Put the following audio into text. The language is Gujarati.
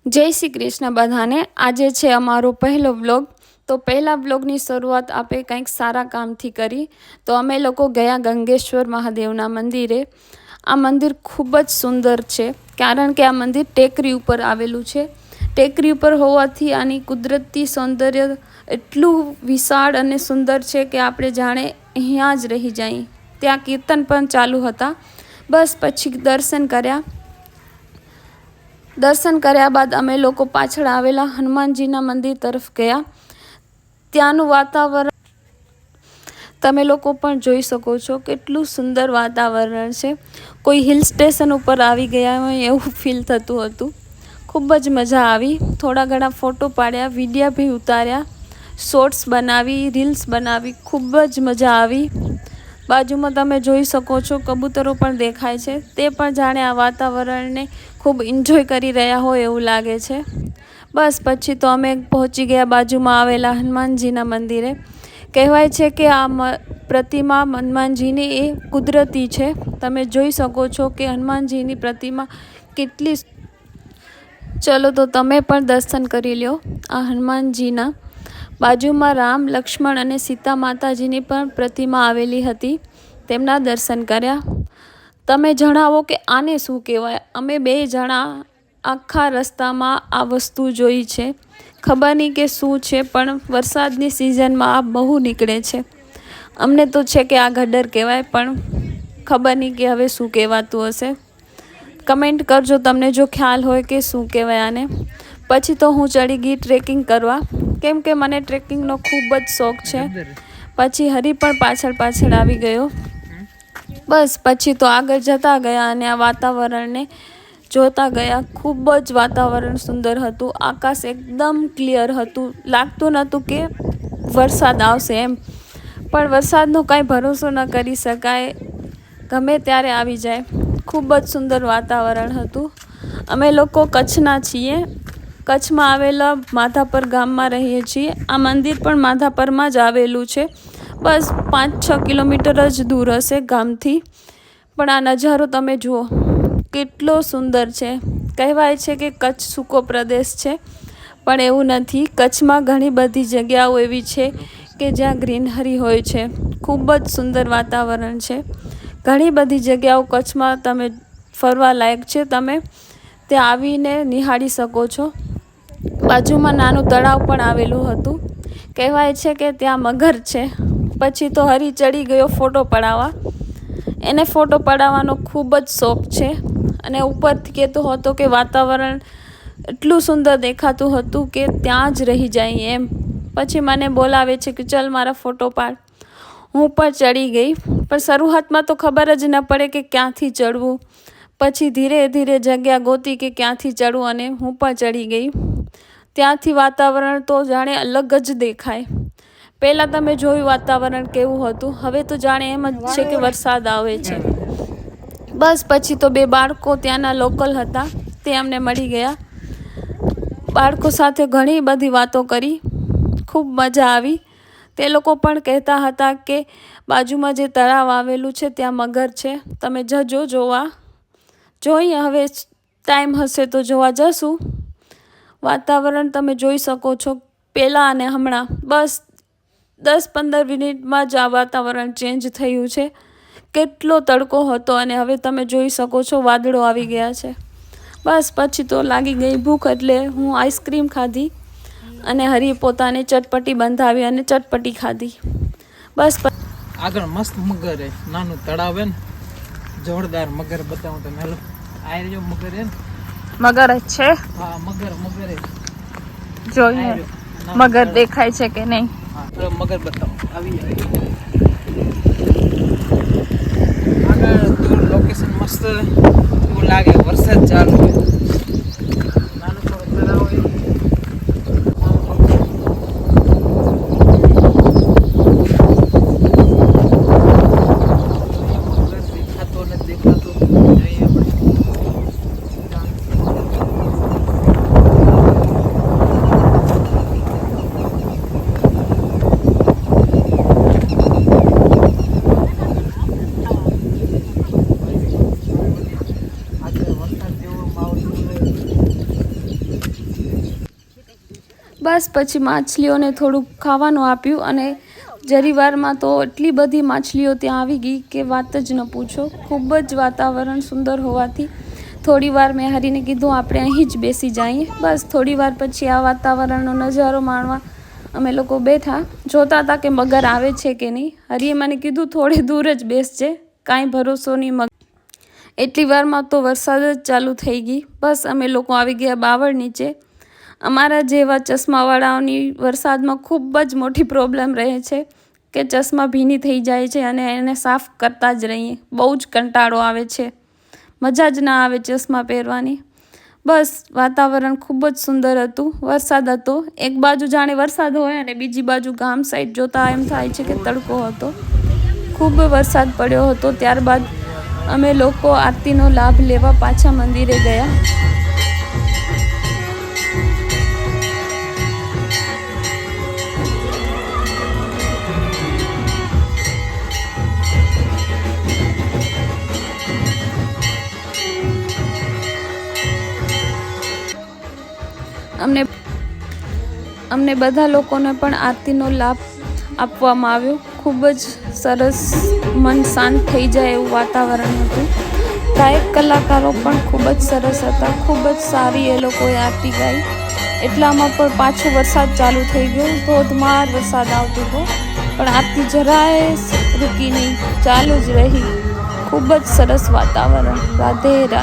જય શ્રી કૃષ્ણ બધાને। આજે છે અમારો પહેલો વ્લોગ। તો પહેલા વ્લોગની શરૂઆત આપણે કંઈક સારા કામથી કરી। તો અમે લોકો ગયા ગંગેશ્વર મહાદેવના મંદિરે। આ મંદિર ખૂબ જ સુંદર છે, કારણ કે આ મંદિર ટેકરી ઉપર આવેલું છે। ટેકરી ઉપર હોવાથી આની કુદરતી સૌંદર્ય એટલું વિશાળ અને સુંદર છે કે આપણે જાણે અહીંયા જ રહી જઈએ। ત્યાં કીર્તન પણ ચાલુ હતા। બસ પછી દર્શન કર્યા બાદ અમે લોકો પાછળ આવેલા હનુમાનજીના મંદિર તરફ ગયા। ત્યાંનું વાતાવરણ તમે લોકો પણ જોઈ શકો છો, કેટલું સુંદર વાતાવરણ છે। કોઈ હિલ સ્ટેશન ઉપર આવી ગયા હોય એવું ફીલ થતું હતું। ખૂબ જ મજા આવી। થોડા ઘણા ફોટો પાડ્યા, વિડીયો બી ઉતાર્યા, શોર્ટ્સ બનાવી, રીલ્સ બનાવી, ખૂબ જ મજા આવી। બાજુમાં તમે જોઈ શકો છો કબૂતરો પણ દેખાય છે। તે પણ જાણે આ વાતાવરણને ખૂબ એન્જોય કરી રહ્યા હોય એવું લાગે છે। બસ પછી તો અમે પહોંચી ગયા બાજુમાં આવેલા હનુમાનજીના મંદિરે। કહેવાય છે કે આ પ્રતિમા હનુમાનજીની એ કુદરતી છે। તમે જોઈ શકો છો કે હનુમાનજીની પ્રતિમા કેટલી। ચલો તો તમે પણ દર્શન કરી લો આ હનુમાનજીના। બાજુમાં રામ, લક્ષ્મણ અને સીતા માતાજીની પણ પ્રતિમા આવેલી હતી, તેમના દર્શન કર્યા। તમે જણાવો કે આને શું કહેવાય? અમે બે જણા આખા રસ્તામાં આ વસ્તુ જોઈ છે, ખબર નહીં કે શું છે, પણ વરસાદની સિઝનમાં આ બહુ નીકળે છે। અમને તો છે કે આ ગડર કહેવાય, પણ ખબર નહીં કે હવે શું કહેવાતું હશે। કમેન્ટ કરજો તમને જો ખ્યાલ હોય કે શું કહેવાય આને। પછી તો હું ચડી ગઈ ટ્રેકિંગ કરવા, કેમ કે મને ટ્રેકિંગનો ખૂબ જ શોખ છે। પછી હરી પણ પાછળ આવી ગયો। બસ પછી તો આગળ જતા ગયા અને આ વાતાવરણને જોતા ગયા। ખૂબ જ વાતાવરણ સુંદર હતું। આકાશ એકદમ ક્લિયર હતું, લાગતું નહોતું કે વરસાદ આવશે એમ, પણ વરસાદનો કાંઈ ભરોસો ન કરી શકાય, ગમે ત્યારે આવી જાય। ખૂબ જ સુંદર વાતાવરણ હતું। અમે લોકો કચ્છના છીએ, કચ્છમાં આવેલા માધાપર ગામમાં રહીએ છીએ। આ મંદિર પણ માધાપરમાં જ આવેલું છે, બસ 5-6 કિલોમીટર જ દૂર હશે ગામથી। પણ આ નજારો તમે જુઓ, કેટલો સુંદર છે। કહેવાય છે કે કચ્છ સૂકો પ્રદેશ છે, પણ એવું નથી। કચ્છમાં ઘણી બધી જગ્યાઓ એવી છે કે જ્યાં ગ્રીનહરી હોય છે, ખૂબ જ સુંદર વાતાવરણ છે। ઘણી બધી જગ્યાઓ કચ્છમાં તમે ફરવા લાયક છે, તમે ત્યાં આવીને નિહાળી શકો છો। બાજુમાં નાનું તળાવ પણ આવેલું હતું। કહેવાય છે કે ત્યાં મગર છે। પછી તો હરી ચડી ગયો ફોટો પડાવવા। એને ફોટો પડાવવાનો ખૂબ જ શોખ છે, અને ઉપરથી કહેતો હતો કે વાતાવરણ એટલું સુંદર દેખાતું હતું કે ત્યાં જ રહી જાય એમ। પછી મને બોલાવે છે કે ચલ મારા ફોટો પાડ। હું પણ ચડી ગઈ, પણ શરૂઆતમાં તો ખબર જ ન પડે કે ક્યાંથી ચડવું। પછી ધીરે ધીરે જગ્યા ગોતી કે ક્યાંથી ચડવું, અને હું પણ ચડી ગઈ। ત્યાંથી વાતાવરણ તો જાણે અલગ જ દેખાય। પહેલાં તમે જોયું વાતાવરણ કેવું હતું, હવે તો જાણે એમ જ છે કે વરસાદ આવે છે। બસ પછી તો બે બાળકો ત્યાંના લોકલ હતા, તે અમને મળી ગયા। બાળકો સાથે ઘણી બધી વાતો કરી, ખૂબ મજા આવી। તે લોકો પણ કહેતા હતા કે બાજુમાં જે તળાવ આવેલું છે ત્યાં મગર છે, તમે જજો જોવા। જોઈએ હવે ટાઈમ હશે તો જોવા જશું। વાતાવરણ તમે જોઈ શકો છો, પહેલાં અને હમણાં બસ 10-15 મિનિટમાં જ આ વાતાવરણ ચેન્જ થયું છે। કેટલો તડકો હતો, અને હવે તમે જોઈ શકો છો વાદળો આવી ગયા છે। બસ પછી તો લાગી ગઈ ભૂખ, એટલે હું આઈસ્ક્રીમ ખાધી, અને હરી પોતાને ચટપટી બંધાવી અને ચટપટી ખાધી। બસ આગળ મસ્ત મગર હે, નાનું તળાવ હે ને, જોરદાર મગર બતાવું તમે। હેલો, આ રહ્યો મગર હે ને, મગર જ છે। હા મગર હે। જોઈએ મગર દેખાય છે કે નહીં। હા મગર બતાવો, આવી આગળ દૂર લોકેશન મસ્ત એવું લાગે, વરસાદ ચાલુ હોય। નાનું થોડું તળાવ હોય। બસ પછી માછલીઓને થોડુંક ખાવાનું આપ્યું અને જરીવારમાં તો એટલી બધી માછલીઓ ત્યાં આવી ગઈ કે વાત જ ન પૂછો. ખૂબ જ વાતાવરણ સુંદર હોવાથી થોડી વાર મેં હરીને કીધું આપણે અહીં જ બેસી જઈએ. બસ થોડી વાર પછી આ વાતાવરણનો નજારો માણવા અમે લોકો બેઠા, જોતા હતા કે મગર આવે છે કે નહીં. હરીએ મને કીધું થોડે દૂર જ બેસજે, કાંઈ ભરોસો નહીં મગર. એટલી વારમાં તો વરસાદ જ ચાલુ થઈ ગઈ. બસ અમે લોકો આવી ગયા બાવળ નીચે. અમારા જેવા ચશ્માવાળાઓની વરસાદમાં ખૂબ જ મોટી પ્રોબ્લેમ રહે છે કે ચશ્મા ભીની થઈ જાય છે અને એને સાફ કરતા જ રહીએ. બહુ જ કંટાળો આવે છે, મજા જ ના આવે ચશ્મા પહેરવાની. બસ વાતાવરણ ખૂબ જ સુંદર હતું. વરસાદ હતો, એક બાજુ જાણે વરસાદ હોય અને બીજી બાજુ ગામ સાઈડ જોતા એમ થાય છે કે તડકો હતો. ખૂબ વરસાદ પડ્યો હતો. ત્યારબાદ અમે લોકો આરતીનો લાભ લેવા પાછા મંદિરે ગયા. અમને બધા લોકોને પણ આરતીનો લાભ આપવામાં આવ્યો. ખૂબ જ સરસ, મન શાંત થઈ જાય એવું વાતાવરણ હતું. ગાયક કલાકારો પણ ખૂબ જ સરસ હતા. ખૂબ જ સારી એ લોકોએ આરતી ગાઈ. એટલામાં પણ પાછો વરસાદ ચાલુ થઈ ગયો. ધોધમાર વરસાદ આવતો હતો પણ આરતી જરાય રૂકી નહીં, ચાલુ જ રહી. ખૂબ જ સરસ વાતાવરણ. રાધે રાધે.